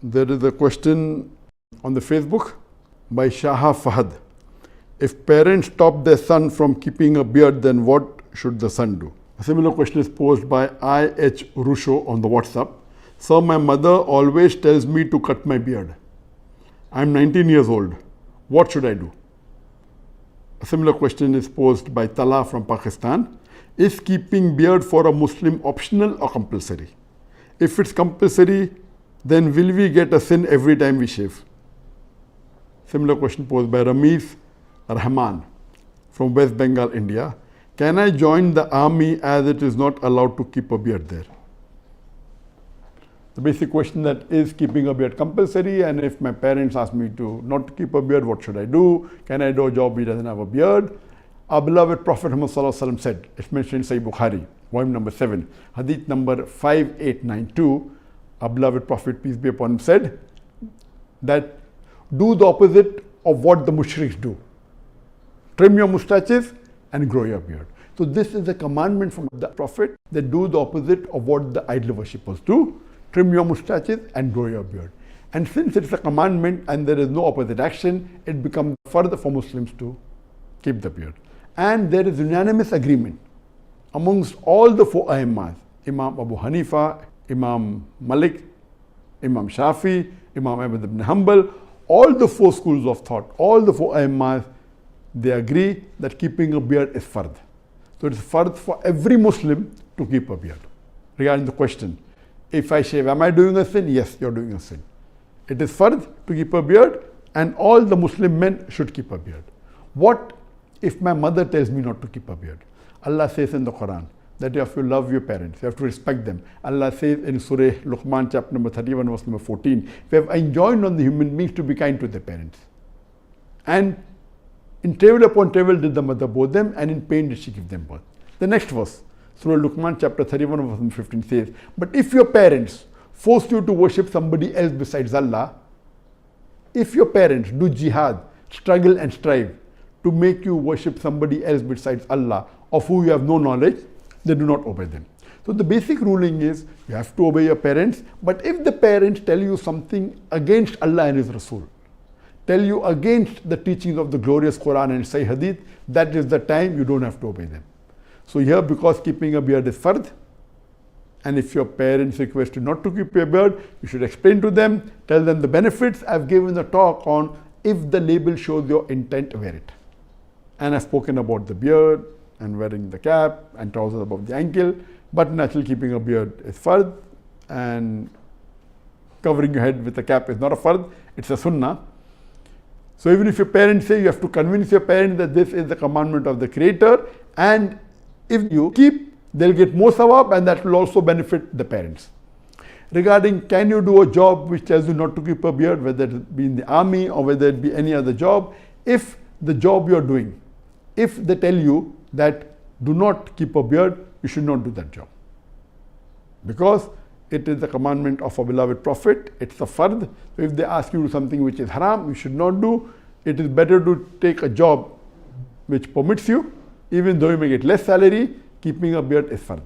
There is a question on the Facebook by Shaha Fahad. If parents stop their son from keeping a beard, then what should the son do? A similar question is posed by I.H. Rusho on the WhatsApp. Sir, my mother always tells me to cut my beard. I am 19 years old. What should I do? A similar question is posed by Tala from Pakistan. Is keeping beard for a Muslim optional or compulsory? If it's compulsory, then will we get a sin every time we shave? Similar question posed by Rameez Rahman from West Bengal, India. Can I join the army as it is not allowed to keep a beard there? The basic question that is keeping a beard compulsory, and if my parents ask me to not to keep a beard, what should I do? Can I do a job which doesn't have a beard? Our beloved Prophet Muhammad said, it's mentioned in Sahih Bukhari, volume number 7, hadith number 5892, our beloved Prophet, peace be upon him, said that do the opposite of what the mushriks do. Trim your mustaches and grow your beard. So this is a commandment from the Prophet, that do the opposite of what the idol worshippers do. Trim your mustaches and grow your beard. And since it's a commandment and there is no opposite action, it becomes further for Muslims to keep the beard. And there is unanimous agreement amongst all the four Aimmas, Imam Abu Hanifa, Imam Malik, Imam Shafi, Imam Ahmad ibn Hanbal, all the four schools of thought, all the four Aimmas, they agree that keeping a beard is fard. So it is fard for every Muslim to keep a beard. Regarding the question, if I shave, am I doing a sin? Yes, you're doing a sin. It is fard to keep a beard, and all the Muslim men should keep a beard. What if my mother tells me not to keep a beard? Allah says in the Quran that you have to love your parents, you have to respect them. Allah says in Surah Luqman chapter number 31 verse number 14, we have enjoined on the human beings to be kind to their parents. And in travel upon travel did the mother bore them, and in pain did she give them birth. The next verse, Surah Luqman chapter 31 verse number 15 says, but if your parents force you to worship somebody else besides Allah, if your parents do jihad, struggle and strive to make you worship somebody else besides Allah, of who you have no knowledge, then do not obey them. So the basic ruling is you have to obey your parents, but if the parents tell you something against Allah and His Rasul, tell you against the teachings of the glorious Quran and Sahih Hadith, that is the time you don't have to obey them. So here, because keeping a beard is fard, and if your parents request you not to keep your beard, you should explain to them, tell them the benefits. I've given a talk on if the label shows your intent, wear it. And I've spoken about the beard and wearing the cap and trousers above the ankle, but naturally keeping a beard is fard, and covering your head with a cap is not a fard, it's a sunnah. So even if your parents say, you have to convince your parents that this is the commandment of the Creator, and if you keep, they'll get more sawab, and that will also benefit the parents. Regarding can you do a job which tells you not to keep a beard, whether it be in the army or whether it be any other job, if the job you're doing, if they tell you that do not keep a beard, you should not do that job. Because it is the commandment of our beloved Prophet, it's a fard. So if they ask you to do something which is haram, you should not do. It is better to take a job which permits you, even though you may get less salary, keeping a beard is fard.